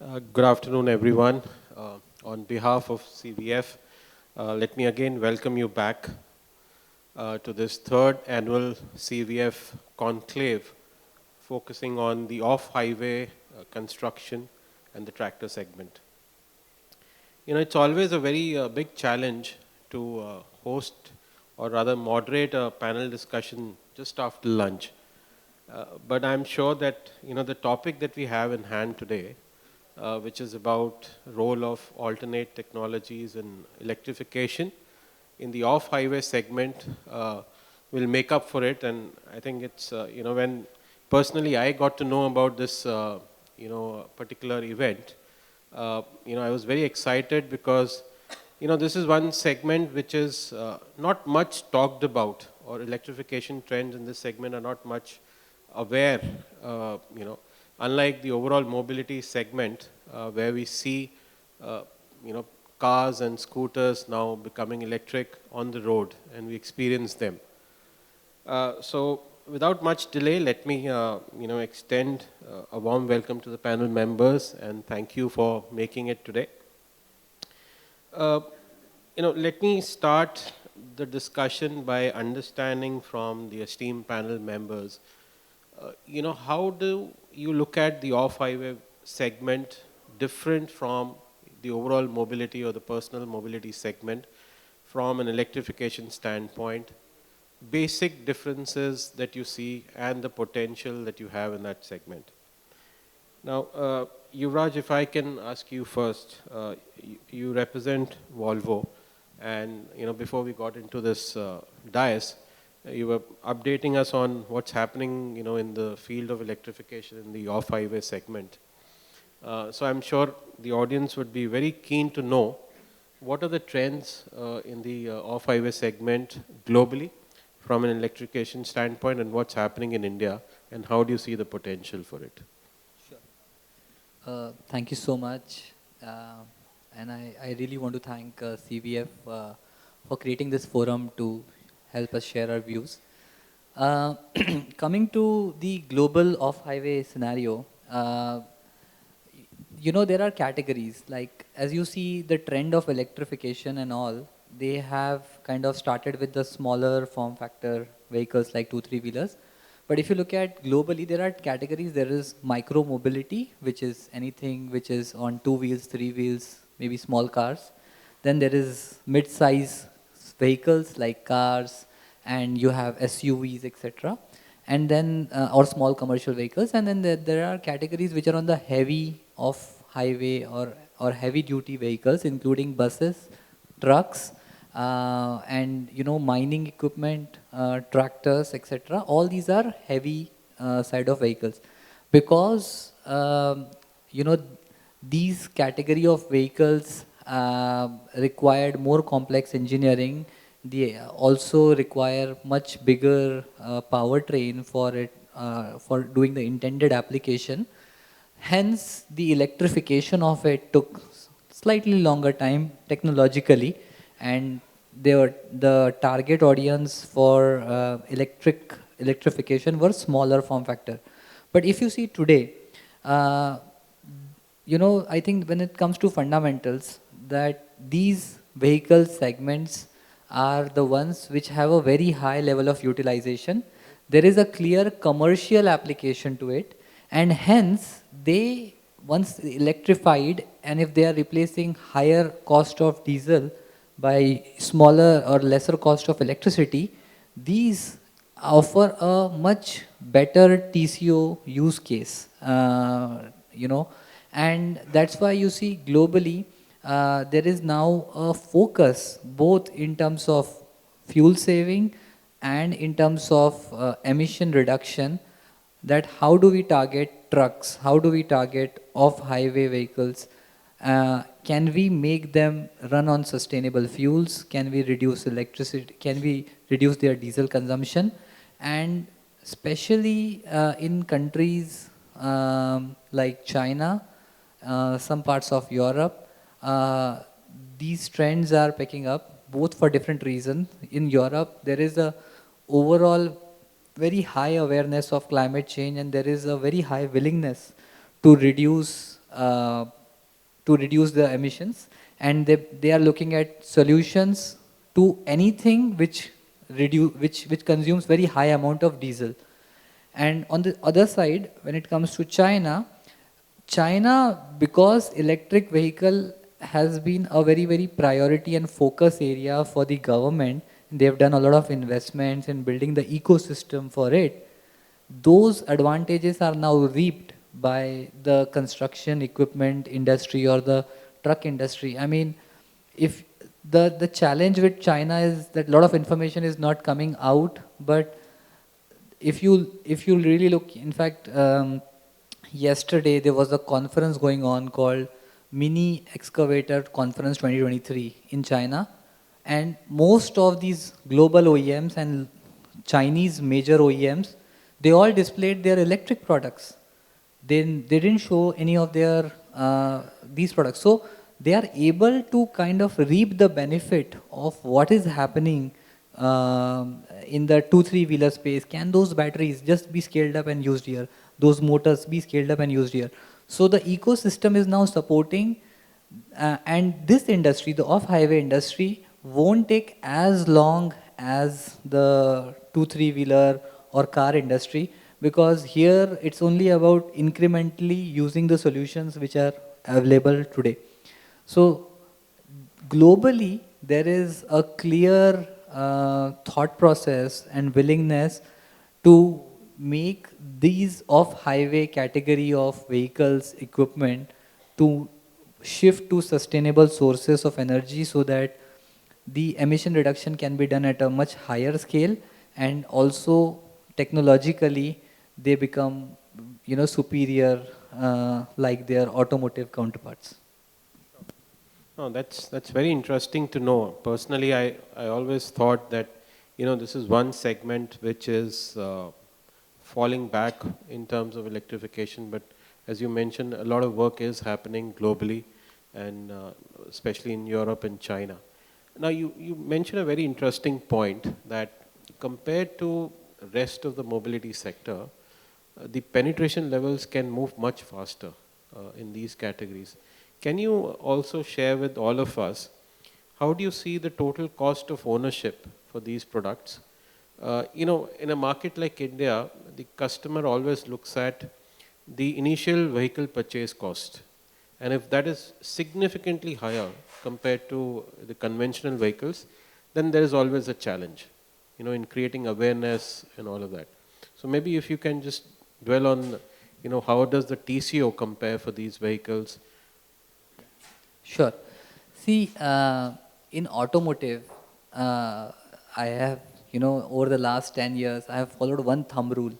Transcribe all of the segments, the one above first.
Good afternoon, everyone. On behalf of CVF, let me again welcome you back to this third annual CVF conclave focusing on the off-highway construction and the tractor segment. You know, it's always a very big challenge to host or rather moderate a panel discussion just after lunch. But I'm sure that, you know, the topic that we have in hand today which is about role of alternate technologies and electrification in the off-highway segment will make up for it. And I think it's, when personally I got to know about this, particular event, I was very excited because, this is one segment which is not much talked about, or electrification trends in this segment are not much aware, unlike the overall mobility segment, where we see, uh, you know, cars and scooters now becoming electric on the road, and we experience them. So, without much delay, let me, extend a warm welcome to the panel members, and thank you for making it today. Uh, Let me start the discussion by understanding from the esteemed panel members how do you look at the off-highway segment different from the overall mobility or the personal mobility segment from an electrification standpoint? Basic differences that you see and the potential that you have in that segment. Now, Yuvraj, if I can ask you first, you represent Volvo, and before we got into this dais, you were updating us on what's happening, in the field of electrification in the off-highway segment. So I'm sure the audience would be very keen to know what are the trends in the off-highway segment globally from an electrification standpoint, and what's happening in India, and how do you see the potential for it? Thank you so much. And I really want to thank CVF for creating this forum to help us share our views. Uh, Coming to the global off-highway scenario, there are categories. Like, as you see the trend of electrification and all, they have kind of started with the smaller form factor vehicles like 2-3 wheelers. But if you look at globally, there are categories. There is micro mobility, which is anything which is on 2 wheels, 3 wheels, maybe small cars. Then there is mid-size vehicles like cars, and you have SUVs, etc. And then, or small commercial vehicles. And then there are categories which are on the heavy off highway or heavy duty vehicles, including buses, trucks, and mining equipment, tractors, etc. All these are heavy side of vehicles, because you know these category of vehicles required more complex engineering. They also require much bigger powertrain for it, for doing the intended application. Hence, the electrification of it took slightly longer time technologically, and the target audience for electrification were smaller form factor. But if you see today, uh, I think when it comes to fundamentals, that these vehicle segments are the ones which have a very high level of utilization. There is a clear commercial application to it, and hence they, once electrified, and if they are replacing higher cost of diesel by smaller or lesser cost of electricity, these offer a much better TCO use case. And that's why you see globally there is now a focus both in terms of fuel saving and in terms of emission reduction, that how do we target trucks, how do we target off-highway vehicles, can we make them run on sustainable fuels, can we reduce electricity, can we reduce their diesel consumption, and especially in countries like China, some parts of Europe, these trends are picking up both for different reasons. In Europe, there is a overall very high awareness of climate change, and there is a very high willingness to reduce uh, to reduce the emissions, and they are looking at solutions to anything which consumes very high amount of diesel. And on the other side, when it comes to China, because electric vehicle has been a very, very priority and focus area for the government, they've done a lot of investments in building the ecosystem for it. Those advantages are now reaped by the construction equipment industry or the truck industry. I mean, if the challenge with China is that a lot of information is not coming out, but if you really look, in fact, yesterday there was a conference going on called Mini Excavator Conference 2023 in China, and most of these global OEMs and Chinese major OEMs, they all displayed their electric products. They didn't show any of their these products. So they are able to kind of reap the benefit of what is happening in the 2-3 wheeler space. Can those batteries just be scaled up and used here? Those motors be scaled up and used here? So the ecosystem is now supporting, and this industry, the off-highway industry, won't take as long as the 2-3 wheeler or car industry, because here it's only about incrementally using the solutions which are available today. So globally, there is a clear thought process and willingness to make these off-highway category of vehicles, equipment, to shift to sustainable sources of energy so that the emission reduction can be done at a much higher scale, and also technologically they become, superior like their automotive counterparts. No, that's very interesting to know. Personally, I always thought that this is one segment which is falling back in terms of electrification. But as you mentioned, a lot of work is happening globally, and especially in Europe and China. Now, you mentioned a very interesting point that compared to rest of the mobility sector, the penetration levels can move much faster in these categories. Can you also share with all of us, how do you see the total cost of ownership for these products? In a market like India, the customer always looks at the initial vehicle purchase cost. And if that is significantly higher compared to the conventional vehicles, then there is always a challenge, in creating awareness and all of that. So maybe if you can just dwell on, how does the TCO compare for these vehicles? Sure. See, in automotive, I have, over the last 10 years, I have followed one thumb rule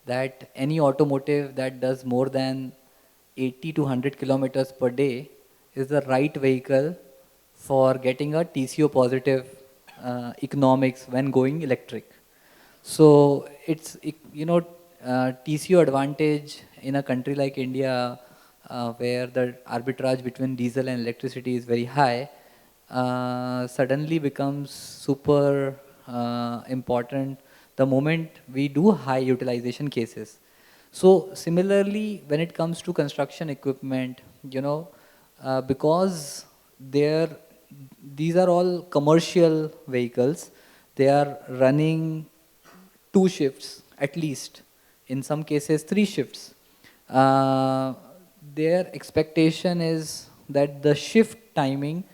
that any automotive that does more than 80 to 100 kilometers per day is the right vehicle for getting a TCO positive economics when going electric. So TCO advantage in a country like India, where the arbitrage between diesel and electricity is very high, suddenly becomes super important the moment we do high utilization cases. So similarly, when it comes to construction equipment, because they're these are all commercial vehicles, they are running 2 shifts at least, in some cases 3 shifts. Uh, their expectation is that the shift timing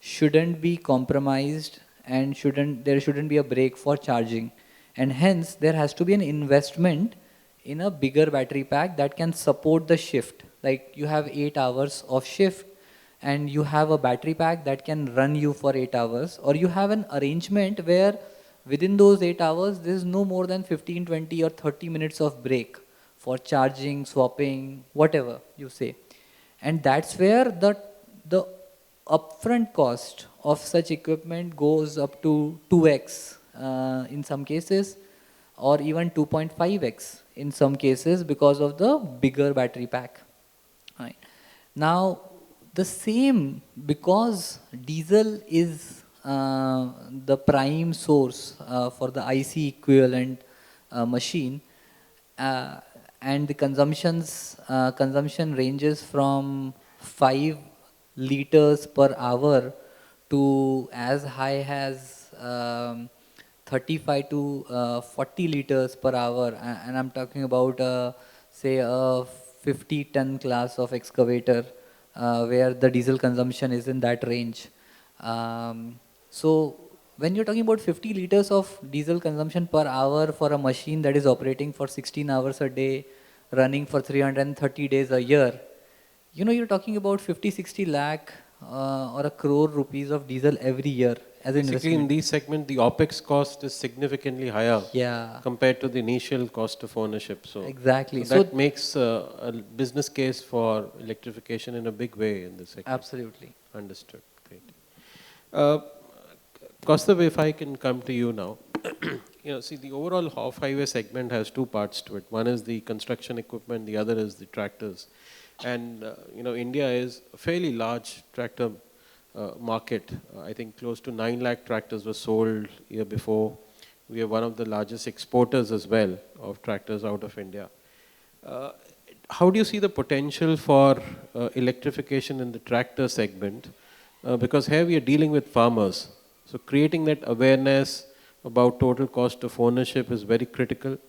shouldn't be compromised, and there shouldn't be a break for charging, and hence there has to be an investment in a bigger battery pack that can support the shift. Like you have 8 hours of shift, and you have a battery pack that can run you for 8 hours, or you have an arrangement where within those 8 hours there is no more than 15, 20 or 30 minutes of break for charging, swapping, whatever you say. And that's where the upfront cost of such equipment goes up to 2x in some cases, or even 2.5x in some cases, because of the bigger battery pack. Right. Now, the same, because diesel is the prime source for the IC equivalent machine, uh, and the consumption ranges from 5 liters per hour to as high as 35 to 40 liters per hour. And I'm talking about say a 50-ton class of excavator where the diesel consumption is in that range. So when you're talking about 50 liters of diesel consumption per hour for a machine that is operating for 16 hours a day, running for 330 days a year, you're talking about 50, 60 lakh or a crore rupees of diesel every year as Basically, in investment. these segment, the OPEX cost is significantly higher Yeah, compared to the initial cost of ownership. So exactly. that So makes a business case for electrification in a big way in this segment. absolutely. Understood. Great. Uh, Kaustav, if I can come to you now. See, the overall off-highway segment has two parts to it. One is the construction equipment, the other is the tractors. And, India is a fairly large tractor market. I think close to 9 lakh tractors were sold year before. We are one of the largest exporters as well of tractors out of India. Uh, how do you see the potential for electrification in the tractor segment? Because here we are dealing with farmers. So creating that awareness about total cost of ownership is very critical.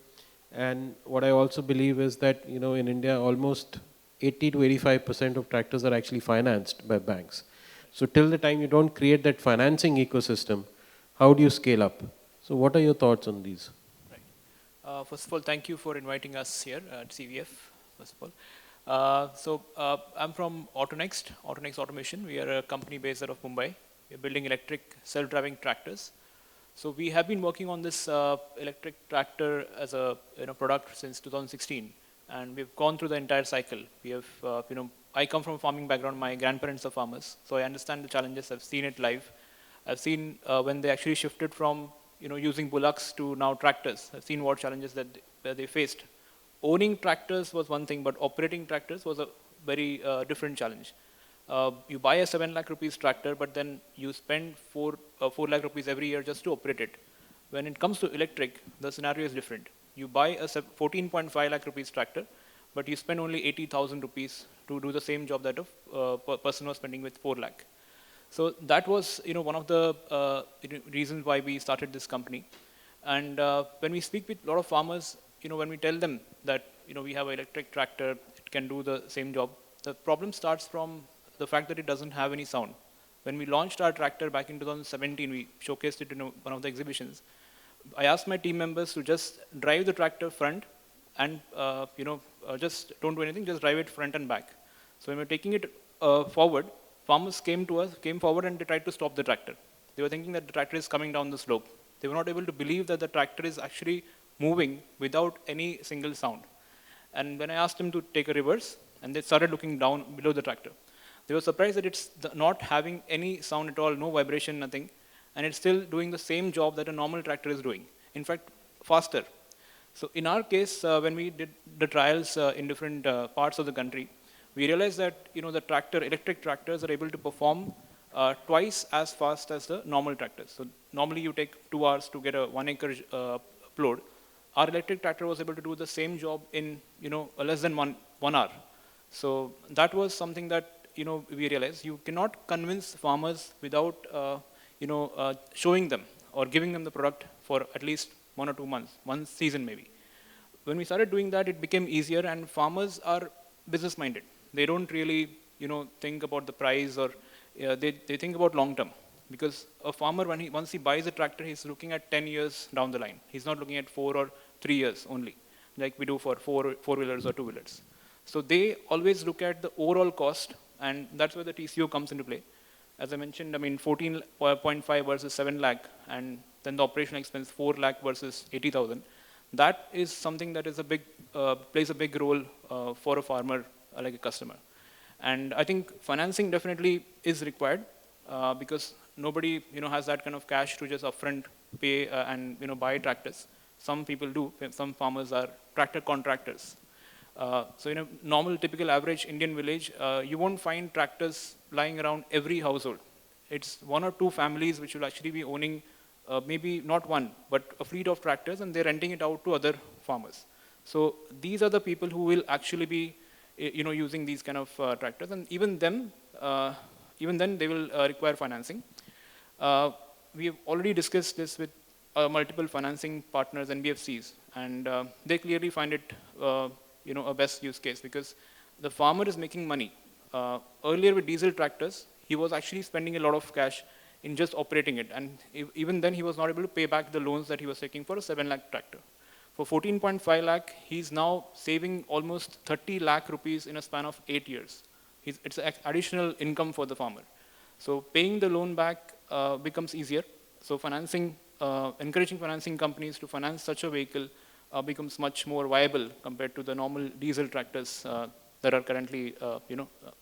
And what I also believe is that, in India, almost 80 to 85% of tractors are actually financed by banks. So till the time you don't create that financing ecosystem, how do you scale up? So what are your thoughts on these? Right. First of all, thank you for inviting us here at CVF, first of all. I'm from Autonext Automation. We are a company based out of Mumbai. We're building electric self-driving tractors. So we have been working on this electric tractor as a product since 2016, and we've gone through the entire cycle. We have, I come from a farming background. My grandparents are farmers, so I understand the challenges. I've seen it live. I've seen when they actually shifted from using bullocks to now tractors. I've seen what challenges that they faced. Owning tractors was one thing, but operating tractors was a very different challenge. You buy a 7 lakh rupees tractor, but then you spend 4 lakh rupees every year just to operate it. When it comes to electric, the scenario is different. You buy a 14.5 lakh rupees tractor, but you spend only 80,000 rupees to do the same job that a person was spending with 4 lakh. So that was one of the reasons why we started this company. And when we speak with a lot of farmers, when we tell them that we have an electric tractor, it can do the same job, the problem starts from the fact that it doesn't have any sound. When we launched our tractor back in 2017, we showcased it in one of the exhibitions. I asked my team members to just drive the tractor front and just don't do anything, just drive it front and back. So when we're taking it forward, farmers came forward and they tried to stop the tractor. They were thinking that the tractor is coming down the slope. They were not able to believe that the tractor is actually moving without any single sound. And when I asked them to take a reverse, and they started looking down below the tractor, they were surprised that it's not having any sound at all, no vibration, nothing, and it's still doing the same job that a normal tractor is doing. In fact, faster. So in our case, when we did the trials in different parts of the country, we realized that the electric tractors are able to perform twice as fast as the normal tractors. So normally you take 2 hours to get a 1 acre upload. Our electric tractor was able to do the same job in less than one hour. So that was something that we realized. You cannot convince farmers without showing them or giving them the product for at least 1 or 2 months, one season maybe. When we started doing that, it became easier, and farmers are business minded. They don't really think about the price, or they think about long term. Because a farmer, once he buys a tractor, he's looking at 10 years down the line. He's not looking at 4 or 3 years only, like we do for four-wheelers or two-wheelers. So they always look at the overall cost, and that's where the TCO comes into play. As I mentioned, 14.5 versus 7 lakh, and then the operational expense 4 lakh versus 80,000. That is something that is plays a big role for a farmer like a customer. And I think financing definitely is required because nobody has that kind of cash to just upfront pay and buy tractors. Some people do. Some farmers are tractor contractors. So in a normal, typical, average Indian village, you won't find tractors lying around every household. It's 1 or 2 families which will actually be owning maybe not one, but a fleet of tractors, and they're renting it out to other farmers. So these are the people who will actually be, using these kind of tractors, and even them, even then they will require financing. Uh, we have already discussed this with multiple financing partners and BFCs, and they clearly find it, a best use case because the farmer is making money. Earlier with diesel tractors, he was actually spending a lot of cash in just operating it, and even then he was not able to pay back the loans that he was taking for a 7 lakh tractor. For 14.5 lakh, he's now saving almost 30 lakh rupees in a span of 8 years. It's additional income for the farmer. So paying the loan back becomes easier. So encouraging financing companies to finance such a vehicle becomes much more viable compared to the normal diesel tractors that are currently,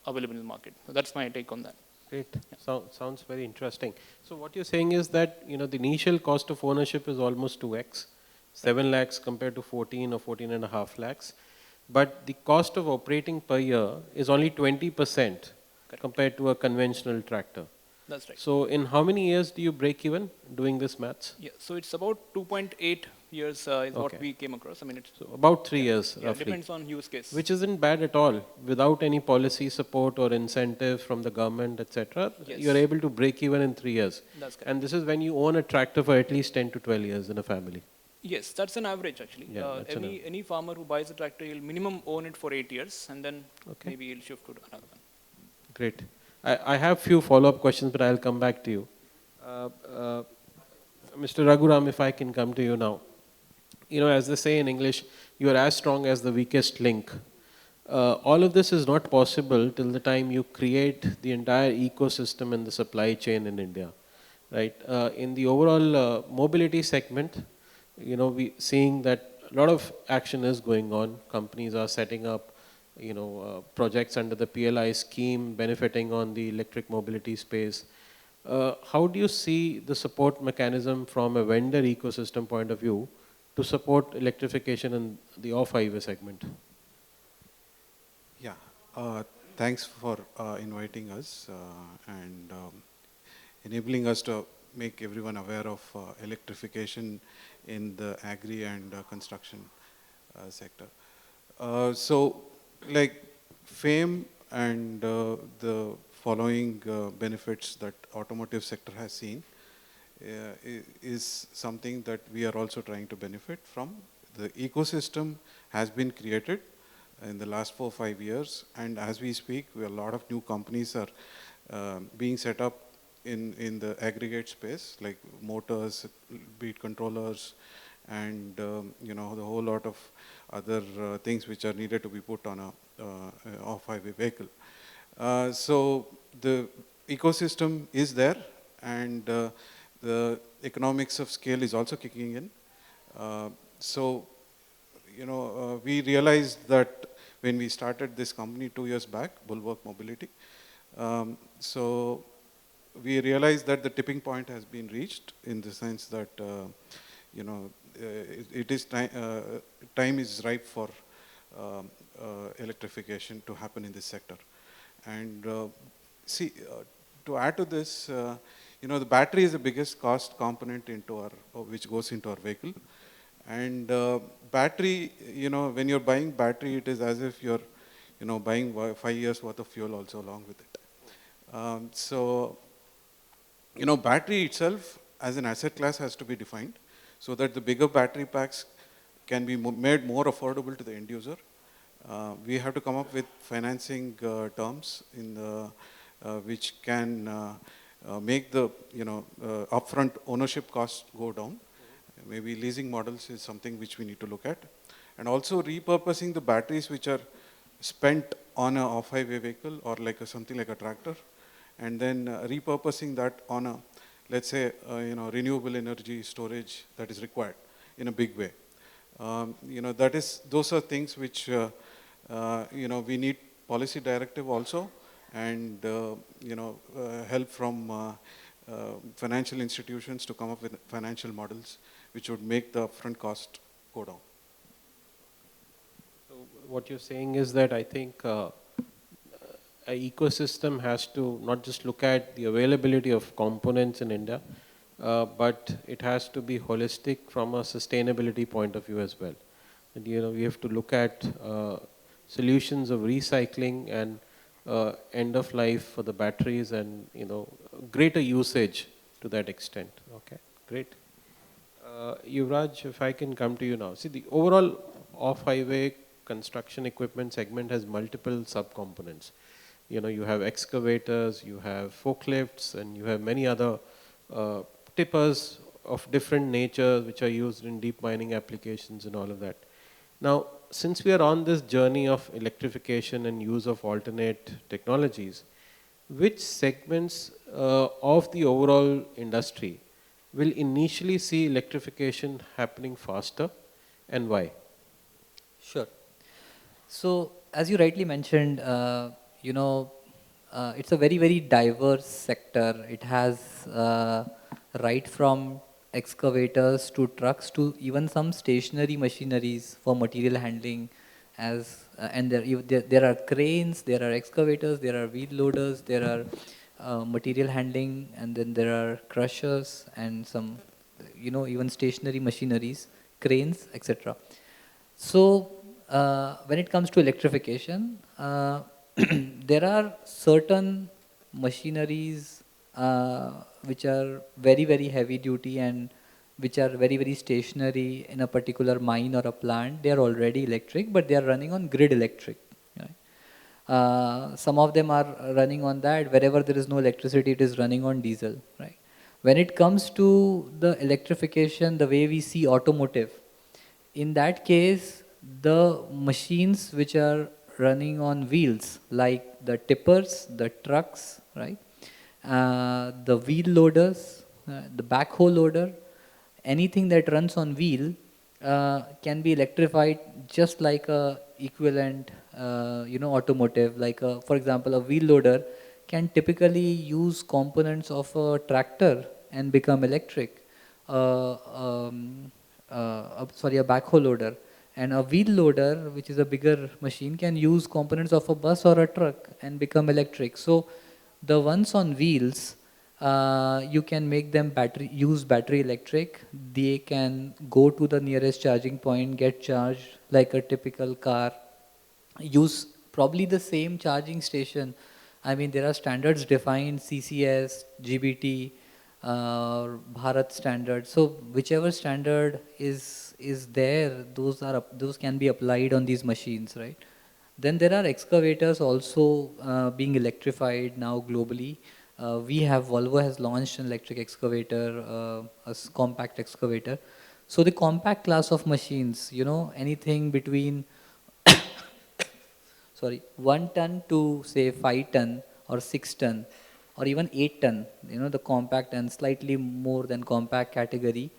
available in the market. So that's my take on that. Great. Sounds very interesting. So what you're saying is that, the initial cost of ownership is almost 2x, 7 lakhs compared to 14 or 14 and a half lakhs. But the cost of operating per year is only 20% Correct. compared to a conventional tractor. That's right. So in how many years do you break even doing this maths? Yeah, so it's about 2.8 years is Okay. what we came across. I mean, it's So about 3 years yeah, roughly. depends on use case. Which isn't bad at all. Without any policy support or incentive from the government, etc., Yes. you're able to break even in 3 years. That's correct. And this is when you own a tractor for at least 10 to 12 years in a family. Yes, that's an average actually. Yeah, that's an Any farmer who buys a tractor, he'll minimum own it for 8 years, and then Okay. maybe he'll shift to another one. Great. I have few follow-up questions, but I'll come back to you. Mr. Raghuram, if I can come to you now. As they say in English, you are as strong as the weakest link. All of this is not possible till the time you create the entire ecosystem in the supply chain in India, right? In the overall mobility segment, we seeing that a lot of action is going on. Companies are setting up, projects under the PLI scheme, benefiting on the electric mobility space. How do you see the support mechanism from a vendor ecosystem point of view to support electrification in the off-highway segment? Yeah, thanks for inviting us and enabling us to make everyone aware of electrification in the agri and construction sector. So, like FAME and the following benefits that automotive sector has seen is something that we are also trying to benefit from. The ecosystem has been created in the last 4 or 5 years, and as we speak, a lot of new companies are being set up in the aggregate space, like motors, beat controllers, and the whole lot of other things which are needed to be put on a off-highway vehicle. So the ecosystem is there, and the economics of scale is also kicking in. So we realized that when we started this company 2 years back, Bulwark Mobility, so we realized that the tipping point has been reached in the sense that it is time is ripe for electrification to happen in this sector. And to add to this, the battery is the biggest cost component into which goes into our vehicle. And battery, when you're buying battery, it is as if you're, buying 5 years worth of fuel also along with it. So, battery itself as an asset class has to be defined so that the bigger battery packs can be made more affordable to the end user. We have to come up with financing terms which can make the upfront ownership cost go down. Maybe leasing models is something which we need to look at. And also repurposing the batteries which are spent on an off-highway vehicle or like something like a tractor, and then repurposing that on a, let's say, renewable energy storage that is required in a big way. Those are things which, we need policy directive also, and, help from financial institutions to come up with financial models which would make the upfront cost go down. So what you're saying is that I think an ecosystem has to not just look at the availability of components in India, but it has to be holistic from a sustainability point of view as well. And, we have to look at solutions of recycling and end of life for the batteries and, greater usage to that extent. Okay, great. Yuvraj, if I can come to you now. See, the overall off-highway construction equipment segment has multiple subcomponents. You have excavators, you have forklifts, and you have many other tippers of different nature which are used in deep mining applications and all of that. Now, since we are on this journey of electrification and use of alternate technologies, which segments of the overall industry will initially see electrification happening faster, and why? Sure. So, as you rightly mentioned, it's a very, very diverse sector. It has right from excavators to trucks to even some stationary machineries for material handling. And there are cranes, there are excavators, there are wheel loaders, there are material handling, and then there are crushers and some, even stationary machineries, cranes, etc. So, when it comes to electrification, there are certain machineries which are very, very heavy duty and which are very, very stationary in a particular mine or a plant. They are already electric, but they are running on grid electric. Right? Some of them are running on that. Wherever there is no electricity, it is running on diesel. Right? When it comes to the electrification, the way we see automotive, in that case, the machines which are running on wheels, like the tippers, the trucks, right? The wheel loaders, the backhoe loader, anything that runs on wheel can be electrified just like a equivalent, automotive. Like, for example, a wheel loader can typically use components of a tractor and become electric. A backhoe loader. And a wheel loader, which is a bigger machine, can use components of a bus or a truck and become electric. So the ones on wheels, you can make them use battery electric. They can go to the nearest charging point, get charged like a typical car, use probably the same charging station. I mean, there are standards defined, CCS, GBT, Bharat standard. So whichever standard is there, those can be applied on these machines, right? Then there are excavators also being electrified now globally. Volvo has launched an electric excavator, compact excavator. So the compact class of machines, anything between 1 ton to say 5 ton or 6 ton or even 8 ton, the compact and slightly more than compact category,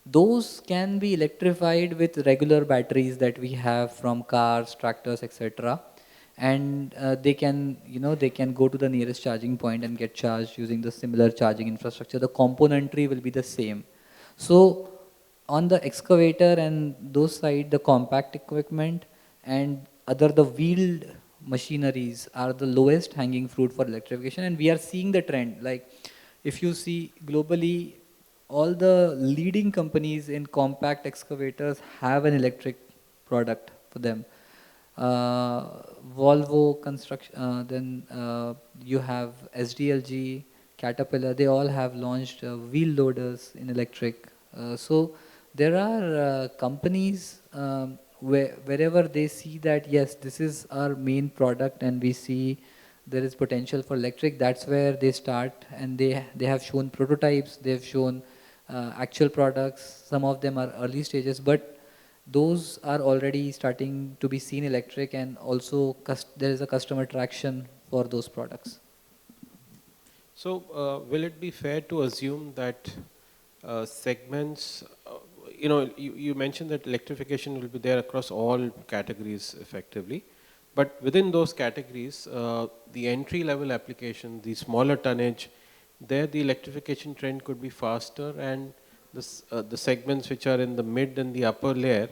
those can be electrified with regular batteries that we have from cars, tractors, etc. And they can go to the nearest charging point and get charged using the similar charging infrastructure. The componentry will be the same. So on the excavator and those side, the compact equipment and the wheeled machineries are the lowest hanging fruit for electrification, and we are seeing the trend. Like, if you see globally, all the leading companies in compact excavators have an electric product for them. Volvo construction, then you have SDLG, Caterpillar, they all have launched wheel loaders in electric. So there are companies wherever they see that, yes, this is our main product and we see there is potential for electric, that's where they start, and they have shown prototypes, they have shown actual products. Some of them are early stages, but those are already starting to be seen electric, and also there is a customer traction for those products. So, will it be fair to assume that segments, you mentioned that electrification will be there across all categories effectively, but within those categories, the entry level application, the smaller tonnage, there the electrification trend could be faster, and the segments which are in the mid and the upper layer,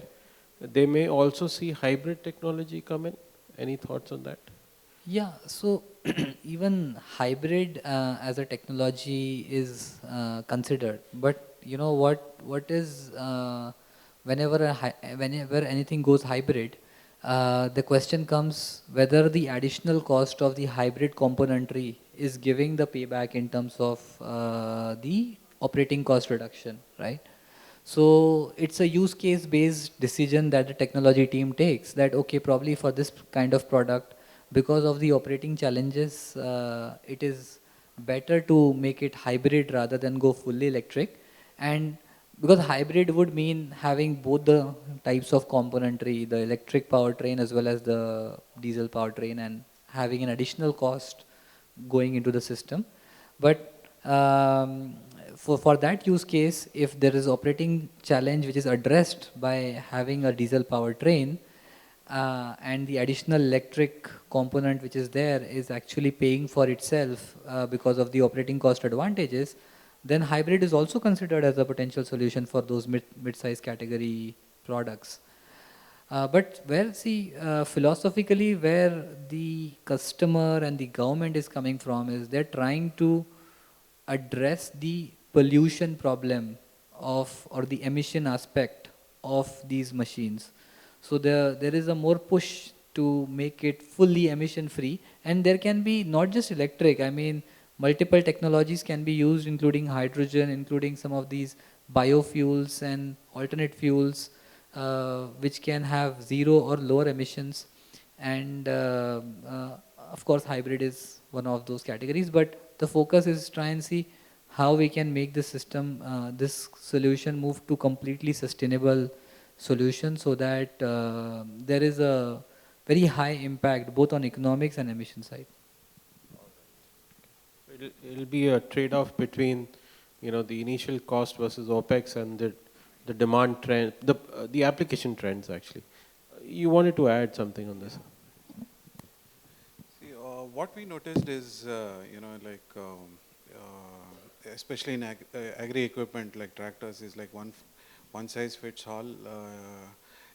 they may also see hybrid technology come in. Any thoughts on that? Yeah, so even hybrid as a technology is considered, but what is whenever anything goes hybrid, the question comes whether the additional cost of the hybrid componentry is giving the payback in terms of the operating cost reduction, right? So it's a use case based decision that the technology team takes, that okay, probably for this kind of product, because of the operating challenges, it is better to make it hybrid rather than go fully electric. And because hybrid would mean having both the types of componentry, the electric powertrain as well as the diesel powertrain, and having an additional cost going into the system. But for that use case, if there is operating challenge which is addressed by having a diesel powertrain, and the additional electric component which is there is actually paying for itself because of the operating cost advantages, then hybrid is also considered as a potential solution for those mid-size category products. But where, see, philosophically, where the customer and the government is coming from is they're trying to address the pollution problem of, or the emission aspect of these machines. So there is a more push to make it fully emission free, and there can be not just electric, I mean multiple technologies can be used, including hydrogen, including some of these biofuels and alternate fuels, which can have zero or lower emissions. And of course hybrid is one of those categories, but the focus is try and see how we can make this system, this solution move to completely sustainable solution, so that there is a very high impact both on economics and emission side. It'll be a trade-off between, the initial cost versus OpEx and the demand trend, the application trends actually. You wanted to add something on this? See, what we noticed is, like, especially in agri equipment like tractors, is like one size fits all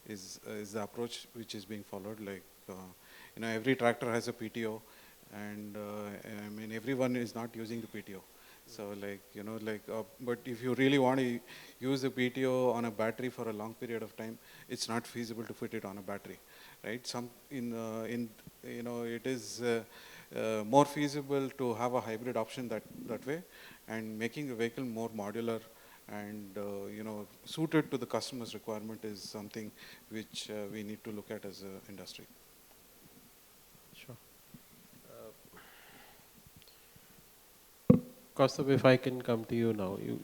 is the approach which is being followed. Like, every tractor has a PTO, and I mean everyone is not using the PTO. So like, but if you really want to use the PTO on a battery for a long period of time, it's not feasible to fit it on a battery, right? It is more feasible to have a hybrid option that way, and making the vehicle more modular and suited to the customer's requirement is something which we need to look at as an industry. Sure. Kaustav, if I can come to you now. You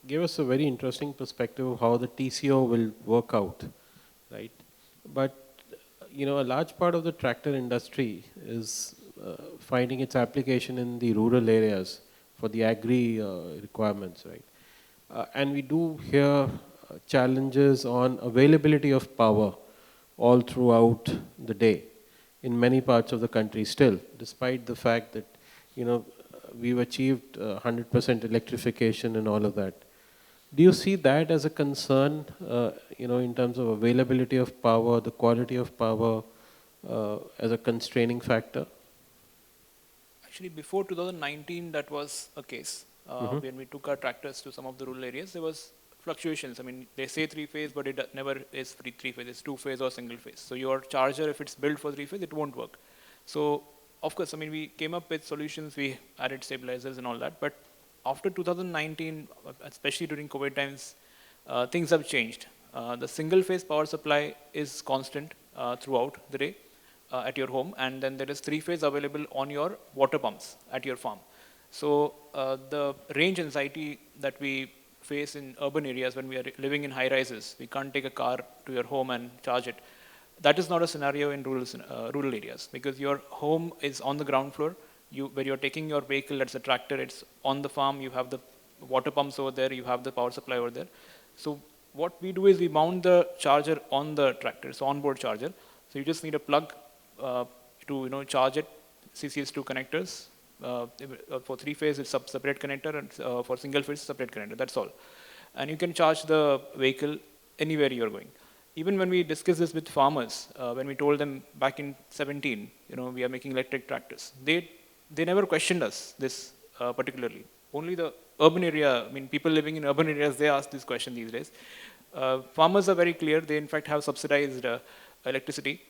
gave us a very interesting perspective of how the TCO will work out, right? But, a large part of the tractor industry is finding its application in the rural areas for the agri requirements, right? And we do hear challenges on availability of power all throughout the day in many parts of the country still, despite the fact that, we've achieved 100% electrification and all of that. Do you see that as a concern, in terms of availability of power, the quality of power, as a constraining factor? Actually, before 2019, that was a case. When we took our tractors to some of the rural areas, there was fluctuations. I mean, they say three-phase, but it never is three-phase. It's two-phase or single-phase. So your charger, if it's built for three-phase, it won't work. So of course, I mean, we came up with solutions. We added stabilizers and all that. But after 2019, especially during COVID times, things have changed. The single-phase power supply is constant throughout the day at your home, and then there is three-phase available on your water pumps at your farm. So the range anxiety that we face in urban areas when we are living in high rises, we can't take a car to your home and charge it. That is not a scenario in rural areas, because your home is on the ground floor. Where you're taking your vehicle, that's a tractor, it's on the farm, you have the water pumps over there, you have the power supply over there. So what we do is we mount the charger on the tractor, it's onboard charger. So you just need a plug to charge it, CCS2 connectors. For three-phase, it's a separate connector, and for single-phase, separate connector, that's all. And you can charge the vehicle anywhere you're going. Even when we discussed this with farmers, when we told them back in 17, we are making electric tractors, they never questioned us this particularly. Only the urban area, I mean, people living in urban areas, they ask this question these days. Farmers are very clear. They in fact have subsidized electricity.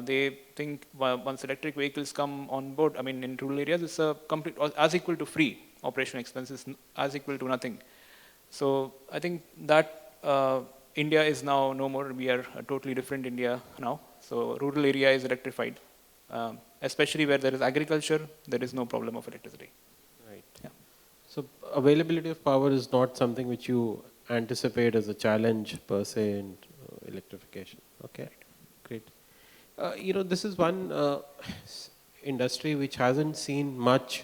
They think once electric vehicles come on board, I mean in rural areas, it's a complete as equal to free operation expenses, as equal to nothing. So I think that India is now no more. We are a totally different India now. So rural area is electrified, especially where there is agriculture. There is no problem of electricity. Right. Yeah. So availability of power is not something which you anticipate as a challenge per se in electrification. Okay, great. This is one industry which hasn't seen much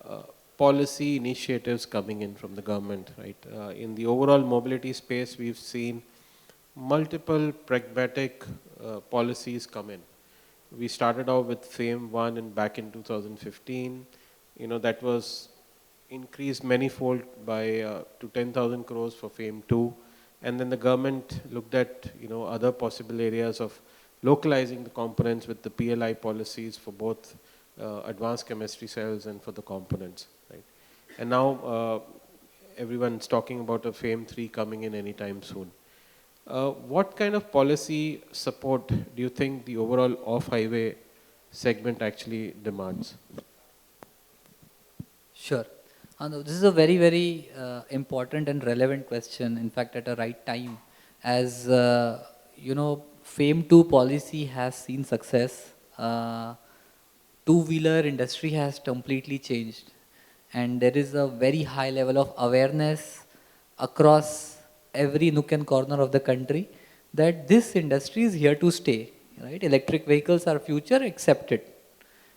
uh, policy initiatives coming in from the government, right? In the overall mobility space, we've seen multiple pragmatic policies come in. We started off with FAME 1 and back in 2015. That was increased manifold by to 10,000 crores for FAME 2. And then the government looked at, other possible areas of localizing the components with the PLI policies for both advanced chemistry cells and for the components, right? And now everyone's talking about a FAME 3 coming in anytime soon. What kind of policy support do you think the overall off-highway segment actually demands? Sure. No, this is a very, very important and relevant question, in fact, at a right time. As FAME 2 policy has seen success, two-wheeler industry has completely changed. And there is a very high level of awareness across every nook and corner of the country that this industry is here to stay, right? Electric vehicles are future, accepted.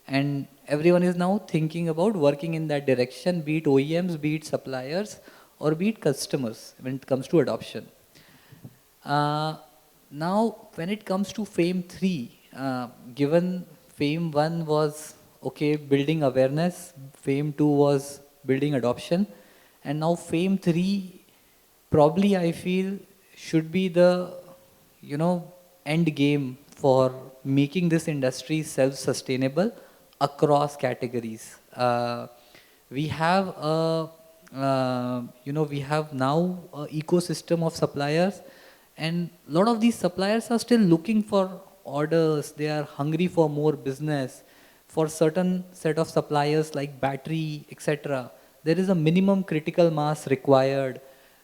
And everyone is now thinking about working in that direction, be it OEMs, be it suppliers, or be it customers when it comes to adoption. Now, when it comes to FAME 3, given FAME 1 was, okay, building awareness, FAME 2 was building adoption, and now FAME 3 probably I feel should be the, end game for making this industry self-sustainable across categories. We have we have now an ecosystem of suppliers, and a lot of these suppliers are still looking for orders. They are hungry for more business. For certain set of suppliers like battery, etc., there is a minimum critical mass required,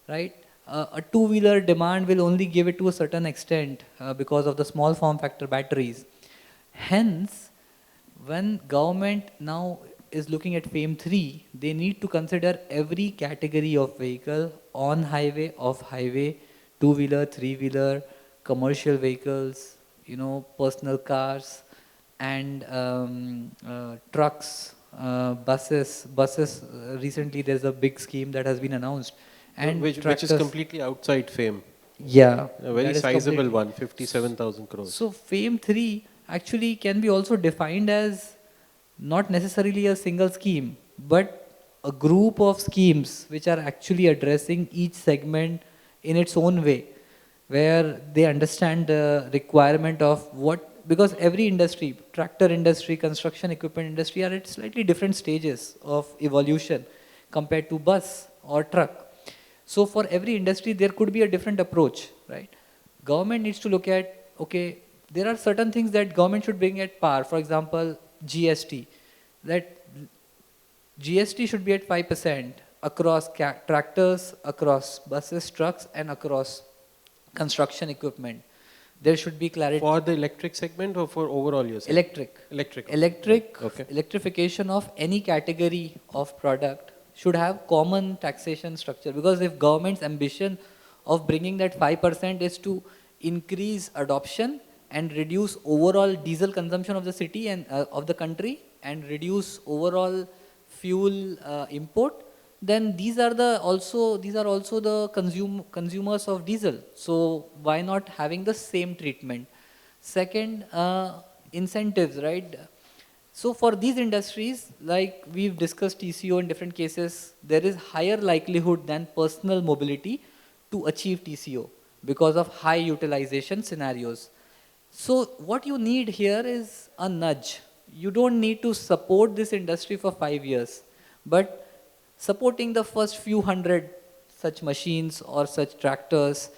right? A two-wheeler demand will only give it to a certain extent because of the small form factor batteries. Hence, when government now is looking at FAME 3, they need to consider every category of vehicle, on highway, off highway, two-wheeler, three-wheeler, commercial vehicles, personal cars, and trucks, buses. Recently there's a big scheme that has been announced. And which is completely outside FAME. Yeah. A very sizable one, 57,000 crores. So FAME 3 actually can be also defined as not necessarily a single scheme, but a group of schemes which are actually addressing each segment in its own way, where they understand the requirement of what, because every industry, tractor industry, construction equipment industry are at slightly different stages of evolution compared to bus or truck. So for every industry, there could be a different approach, right? Government needs to look at, okay, there are certain things that government should bring at par. For example, GST. That GST should be at 5% across tractors, across buses, trucks, and across construction equipment. There should be clarity. For the electric segment or for overall you're saying? Electric. Okay. Electrification of any category of product should have common taxation structure, because if government's ambition of bringing that 5% is to increase adoption and reduce overall diesel consumption of the city and of the country and reduce overall fuel import, then these are also the consumers of diesel. So why not having the same treatment? Second, incentives, right? So for these industries, like we've discussed TCO in different cases, there is higher likelihood than personal mobility to achieve TCO because of high utilization scenarios. So what you need here is a nudge. You don't need to support this industry for 5 years, but supporting the first few hundred such machines or such tractors,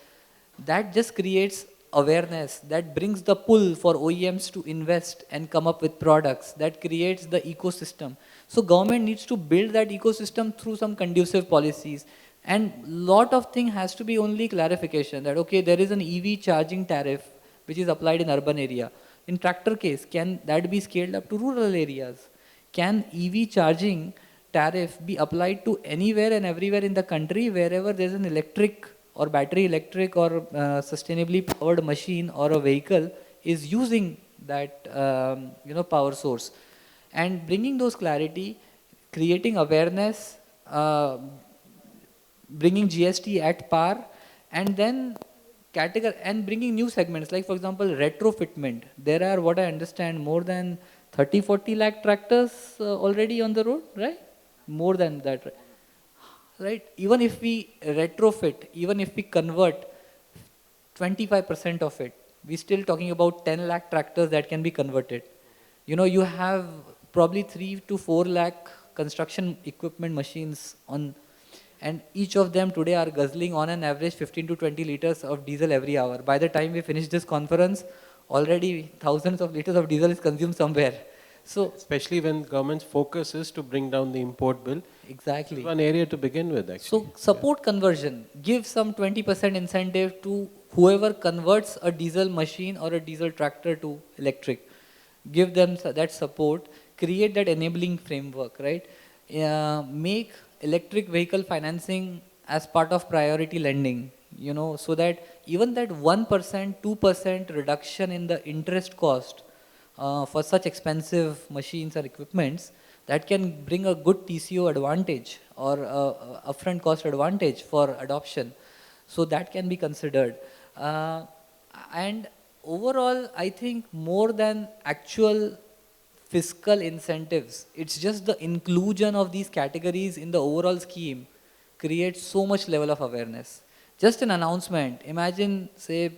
that just creates awareness, that brings the pull for OEMs to invest and come up with products, that creates the ecosystem. So government needs to build that ecosystem through some conducive policies. And lot of thing has to be only clarification that, okay, there is an EV charging tariff which is applied in urban area. In tractor case, can that be scaled up to rural areas? Can EV charging tariff be applied to anywhere and everywhere in the country wherever there's an electric or battery electric or sustainably powered machine or a vehicle is using that power source? And bringing those clarity, creating awareness, bringing GST at par, and then and bringing new segments like, for example, retrofitment. There are, what I understand, more than 30-40 lakh tractors already on the road, right? More than that, right? Even if we retrofit, even if we convert 25% of it, we're still talking about 10 lakh tractors that can be converted. You know, you have probably 3 to 4 lakh construction equipment machines on, and each of them today are guzzling on an average 15 to 20 liters of diesel every hour. By the time we finish this conference, already thousands of liters of diesel is consumed somewhere. So especially when government's focus is to bring down the import bill. exactly. One area to begin with, actually. So support conversion, give some 20% incentive to whoever converts a diesel machine or a diesel tractor to electric. Give them that support, create that enabling framework, right? Make electric vehicle financing as part of priority lending, you know, so that even that 1%, 2% reduction in the interest cost for such expensive machines or equipments, that can bring a good TCO advantage or upfront cost advantage for adoption. So that can be considered. And overall, I think more than actual fiscal incentives, it's just the inclusion of these categories in the overall scheme creates so much level of awareness. Just an announcement. Imagine, say,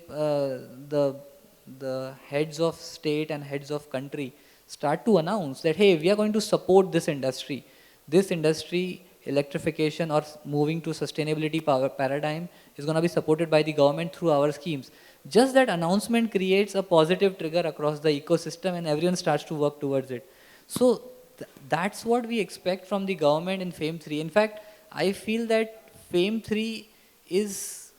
the heads of state and heads of country start to announce that, hey, we are going to support this industry. This industry, electrification or moving to sustainability power paradigm, is going to be supported by the government through our schemes. Just that announcement creates a positive trigger across the ecosystem and everyone starts to work towards it. So that's what we expect from the government in FAME 3. In fact, I feel that FAME 3 is,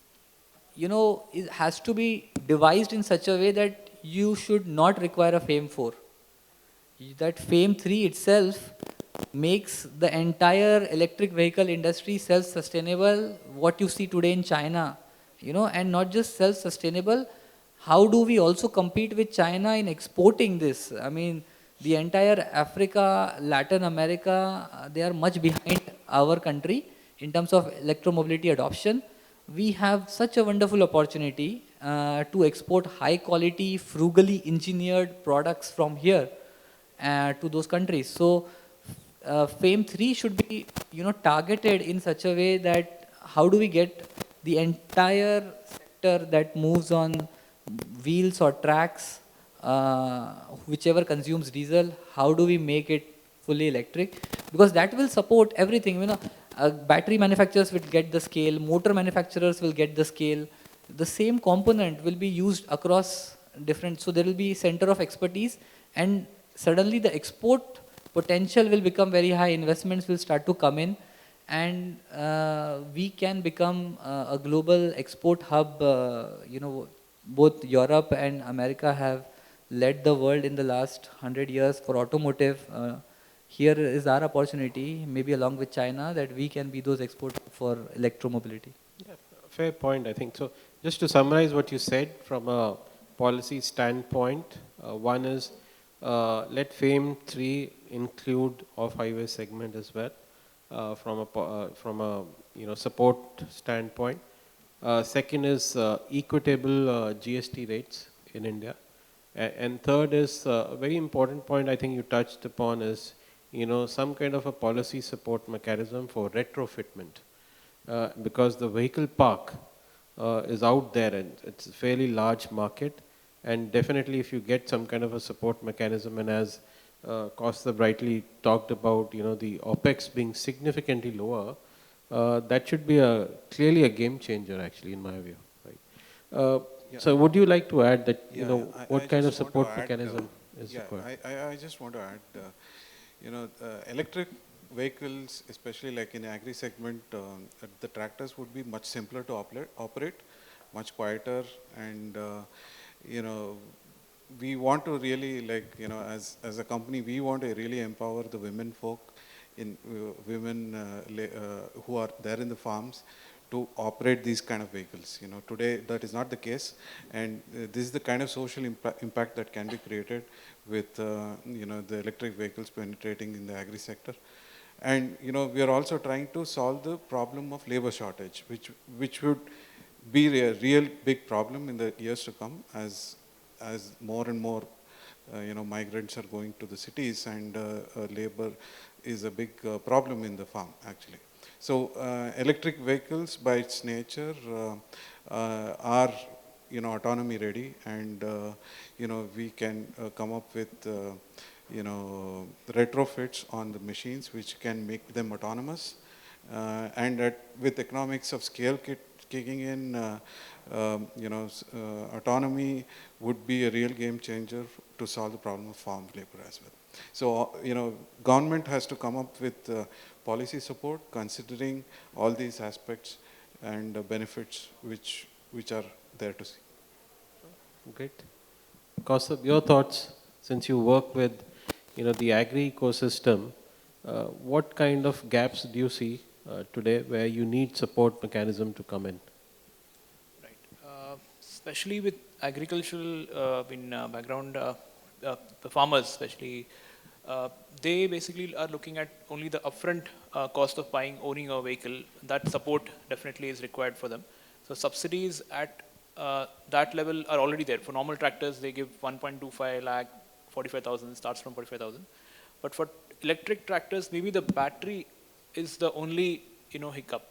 you know, it has to be devised in such a way that you should not require a FAME 4. That FAME 3 itself makes the entire electric vehicle industry self-sustainable, what you see today in China, you know, and not just self-sustainable, how do we also compete with China in exporting this? I mean, the entire Africa, Latin America, they are much behind our country in terms of electromobility adoption. We have such a wonderful opportunity to export high quality, frugally engineered products from here to those countries. So FAME 3 should be, you know, targeted in such a way that how do we get the entire sector that moves on wheels or tracks, whichever consumes diesel, how do we make it fully electric? Because that will support everything. You know, battery manufacturers will get the scale, motor manufacturers will get the scale. The same component will be used across different, so there will be center of expertise, and suddenly the export potential will become very high, investments will start to come in, and we can become a global export hub. You know, both Europe and America have led the world in the last 100 years for automotive. Here is our opportunity, maybe along with China, that we can be those exports for electromobility. Yeah, fair point, I think. So just to summarize what you said from a policy standpoint, one is let FAME 3 include off-highway segment as well from a support standpoint. Second is equitable GST rates in India. And third is a very important point I think you touched upon is, you know, some kind of a policy support mechanism for retrofitment, because the vehicle park is out there and it's a fairly large market, and definitely if you get some kind of a support mechanism, and as Costa brightly talked about, you know, the OPEX being significantly lower, that should be clearly a game changer actually in my view. Right? Uh, Yeah. so would you like to add that, Yeah, I what kind of just want to support add, mechanism is yeah, required? I just want to add, electric vehicles, especially like in agri segment, the tractors would be much simpler to operate, much quieter, and you know, we want to really as a company, we want to really empower the women folk in women who are there in the farms to operate these kind of vehicles. Today that is not the case, and this is the kind of social impact that can be created with the electric vehicles penetrating in the agri sector. And we are also trying to solve the problem of labor shortage, which would be a real big problem in the years to come as more and more migrants are going to the cities, and labor is a big problem in the farm actually. So electric vehicles by its nature are autonomy ready, and we can come up with retrofits on the machines which can make them autonomous, and with economics of scale kicking in, autonomy would be a real game changer to solve the problem of farm labor as well. So, government has to come up with policy support considering all these aspects and benefits which are there to see. Great. Kaustubh, your thoughts, since you work with, the agri ecosystem, what kind of gaps do you see today where you need support mechanism to come in? Right. Especially with agricultural background, the farmers especially, they basically are looking at only the upfront cost of owning a vehicle. That support definitely is required for them. So subsidies at that level are already there. For normal tractors, they give 1.25 lakh, 45,000, starts from 45,000. But for electric tractors, maybe the battery is the only hiccup.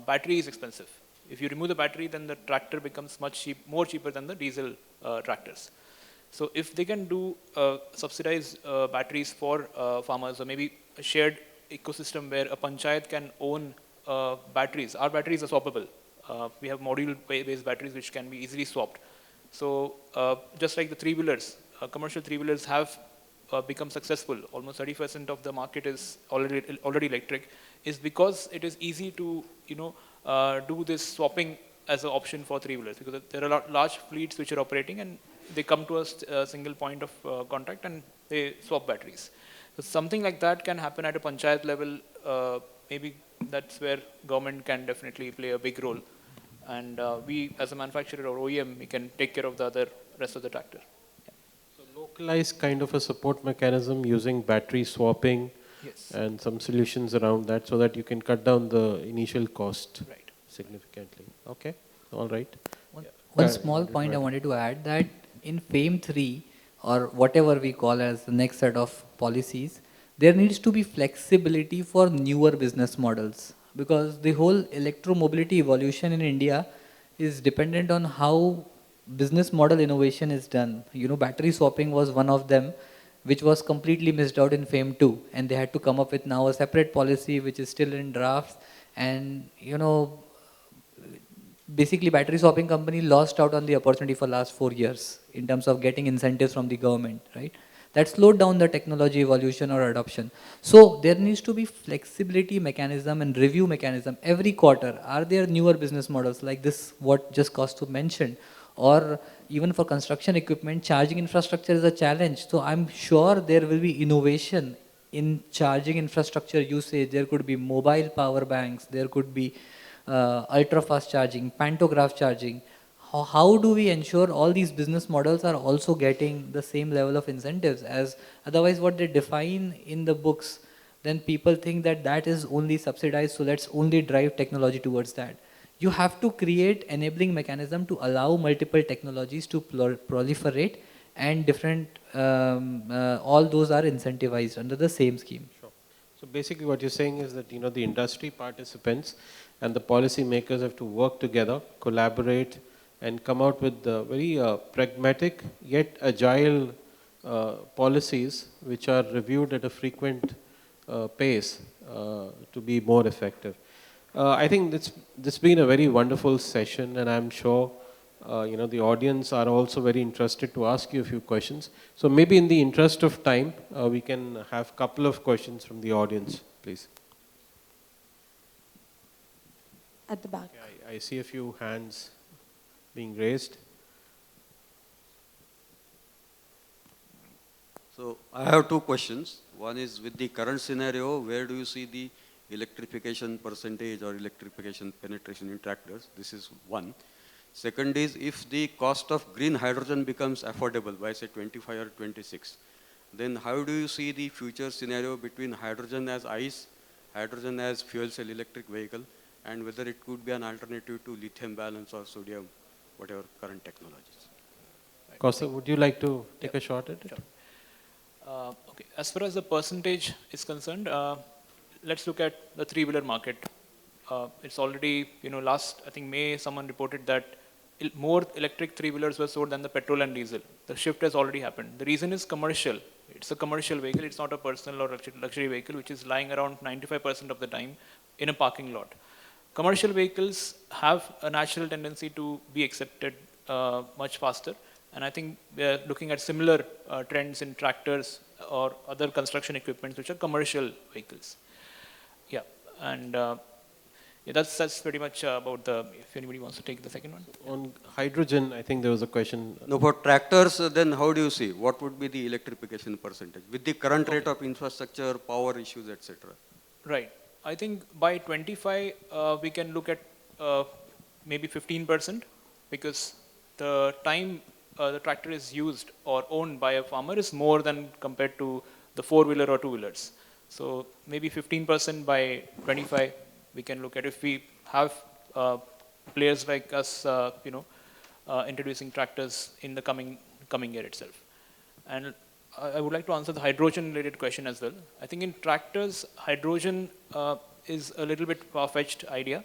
Battery is expensive. If you remove the battery, then the tractor becomes more cheaper than the diesel tractors. So if they can do subsidized batteries for farmers, or maybe a shared ecosystem where a panchayat can own batteries. Our batteries are swappable. We have module-based batteries which can be easily swapped. So just like the three-wheelers, commercial three-wheelers have become successful. Almost 30% of the market is already electric, is because it is easy to do this swapping as an option for three-wheelers, because there are large fleets which are operating, and they come to a single point of contact and they swap batteries. So something like that can happen at a panchayat level. Maybe that's where government can definitely play a big role. And we, as a manufacturer or OEM, we can take care of the rest of the tractor. So localized kind of a support mechanism using battery swapping Yes. and some solutions around that so that you can cut down the initial cost Right. significantly. Okay, all right. One, Yeah. one Go small ahead. point I wanted to add, that in FAME 3, or whatever we call as the next set of policies, there needs to be flexibility for newer business models, because the whole electromobility evolution in India is dependent on how business model innovation is done. Battery swapping was one of them, which was completely missed out in FAME 2, and they had to come up with now a separate policy which is still in drafts. And basically battery swapping company lost out on the opportunity for last 4 years in terms of getting incentives from the government, right? That slowed down the technology evolution or adoption. So there needs to be flexibility mechanism and review mechanism every quarter. Are there newer business models like this, what just Kaustuv mentioned? Or even for construction equipment, charging infrastructure is a challenge. So I'm sure there will be innovation in charging infrastructure usage. There could be mobile power banks, there could be ultra fast charging, pantograph charging. How do we ensure all these business models are also getting the same level of incentives? As otherwise what they define in the books, then people think that that is only subsidized, so let's only drive technology towards that. You have to create enabling mechanism to allow multiple technologies to proliferate, and different all those are incentivized under the same scheme. Sure. So basically what you're saying is that, the industry participants and the policy makers have to work together, collaborate, and come out with very pragmatic yet agile policies which are reviewed at a frequent pace to be more effective. I think this has been a very wonderful session, and I'm sure the audience are also very interested to ask you a few questions. So maybe in the interest of time, we can have a couple of questions from the audience, please. At the back. Okay, I see a few hands being raised. So I have two questions. One is, with the current scenario, where do you see the electrification percentage or electrification penetration in tractors? This is one. Second is, if the cost of green hydrogen becomes affordable by say 25 or 26, then how do you see the future scenario between hydrogen as ICE, hydrogen as fuel cell electric vehicle, and whether it could be an alternative to lithium balance or sodium, whatever current technologies? Kaustav, would you like to take a shot at it? Sure. Okay, as far as the percentage is concerned, let's look at the three-wheeler market. It's already, last, I think May, someone reported that more electric three-wheelers were sold than the petrol and diesel. The shift has already happened. The reason is commercial. It's a commercial vehicle. It's not a personal or luxury vehicle, which is lying around 95% of the time in a parking lot. Commercial vehicles have a natural tendency to be accepted much faster. And I think we are looking at similar trends in tractors or other construction equipment, which are commercial vehicles. Yeah, and that's pretty much about the, if anybody wants to take the second one. On hydrogen, I think there was a question. No, for tractors, then how do you see? What would be the electrification percentage with the current rate of infrastructure, power issues, etc.? Right. I think by 25, we can look at maybe 15%, because the time the tractor is used or owned by a farmer is more than compared to the four-wheeler or two-wheelers. So maybe 15% by 25 we can look at, if we have players like us, introducing tractors in the coming year itself. And I would like to answer the hydrogen-related question as well. I think in tractors, hydrogen is a little bit far-fetched idea,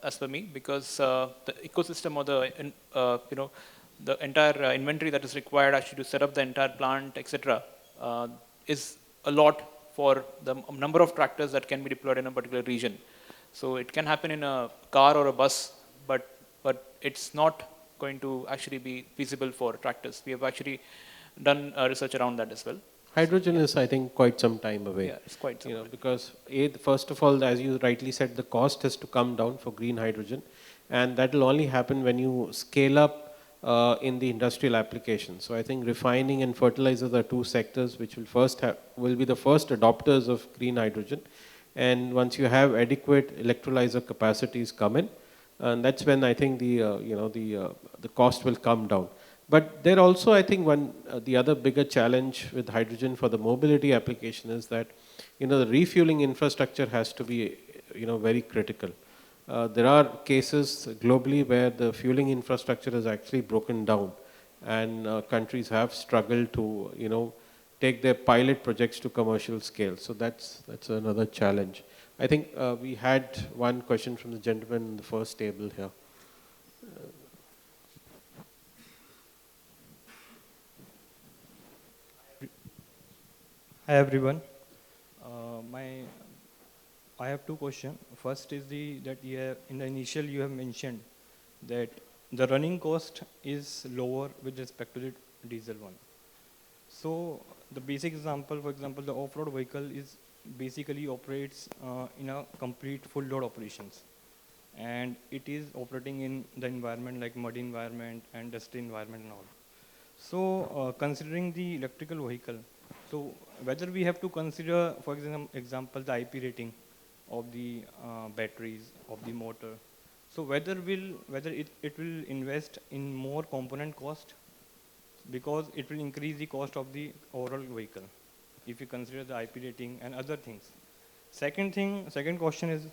as per me, because the ecosystem or the the entire inventory that is required actually to set up the entire plant, etc., is a lot for the number of tractors that can be deployed in a particular region. So it can happen in a car or a bus, but it's not going to actually be feasible for tractors. We have actually done research around that as well. Hydrogen is, I think, quite some time away. Yeah, it's quite some time. Because first of all, as you rightly said, the cost has to come down for green hydrogen, and that will only happen when you scale up in the industrial application. So I think refining and fertilizers are two sectors which will be the first adopters of green hydrogen. And once you have adequate electrolyzer capacities come in, and that's when I think the cost will come down. But there also, I think, the other bigger challenge with hydrogen for the mobility application is that the refueling infrastructure has to be very critical. There are cases globally where the fueling infrastructure is actually broken down, and countries have struggled to take their pilot projects to commercial scale. So that's another challenge. I think we had one question from the gentleman in the first table here. Hi everyone. I have two questions. First is that in the initial you have mentioned that the running cost is lower with respect to the diesel one. So the basic example, for example, the off-road vehicle is basically operates in a complete full load operations, and it is operating in the environment like muddy environment and dusty environment and all. So considering the electrical vehicle, so whether we have to consider, for example, the IP rating of the batteries of the motor. So whether it will invest in more component cost, because it will increase the cost of the overall vehicle if you consider the IP rating and other things. Second question is,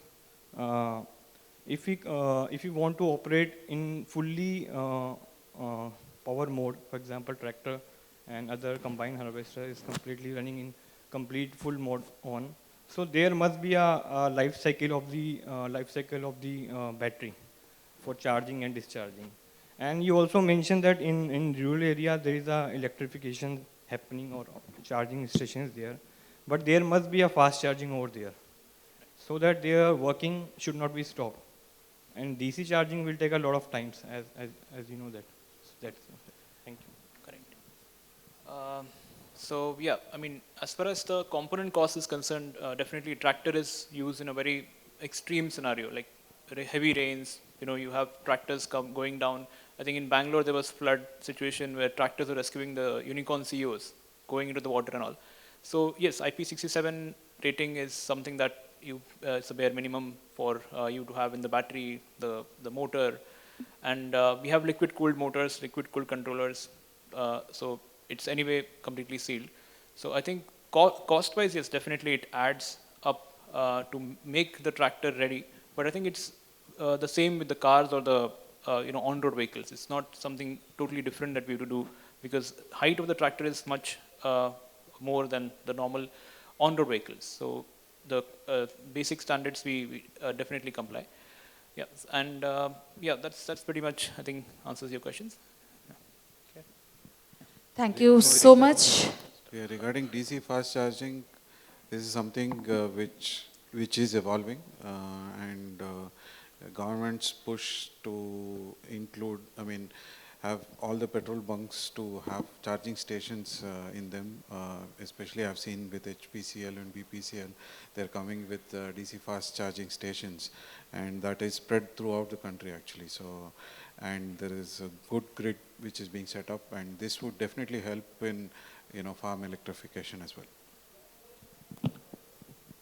if you want to operate in fully power mode, for example, tractor and other combined harvester is completely running in complete full mode on. So there must be a life cycle of the battery for charging and discharging. And you also mentioned that in rural area there is a electrification happening or charging stations there, but there must be a fast charging over there, so that their working should not be stopped. And DC charging will take a lot of times, as you know that. So that's thank you. Correct. So yeah, I mean, as far as the component cost is concerned, definitely tractor is used in a very extreme scenario, like heavy rains. You know, you have tractors going down. I think in Bangalore there was flood situation where tractors were rescuing the unicorn CEOs, going into the water and all. So yes, IP67 rating is something that it's a bare minimum for you to have in the battery, the motor, and we have liquid cooled motors, liquid cooled controllers. So it's anyway completely sealed. So I think cost wise, yes, definitely it adds up to make the tractor ready. But I think it's the same with the cars or the on-road vehicles. It's not something totally different that we have to do, because height of the tractor is much more than the normal on-road vehicles. So the basic standards we definitely comply. Yeah, and yeah, that's pretty much, I think, answers your questions. Thank you so much. Yeah, regarding DC fast charging, this is something which is evolving, and government's push to include, I mean, have all the petrol bunks to have charging stations in them. Especially I've seen with HPCL and BPCL, they're coming with DC fast charging stations, and that is spread throughout the country actually. So, and there is a good grid which is being set up, and this would definitely help in farm electrification as well.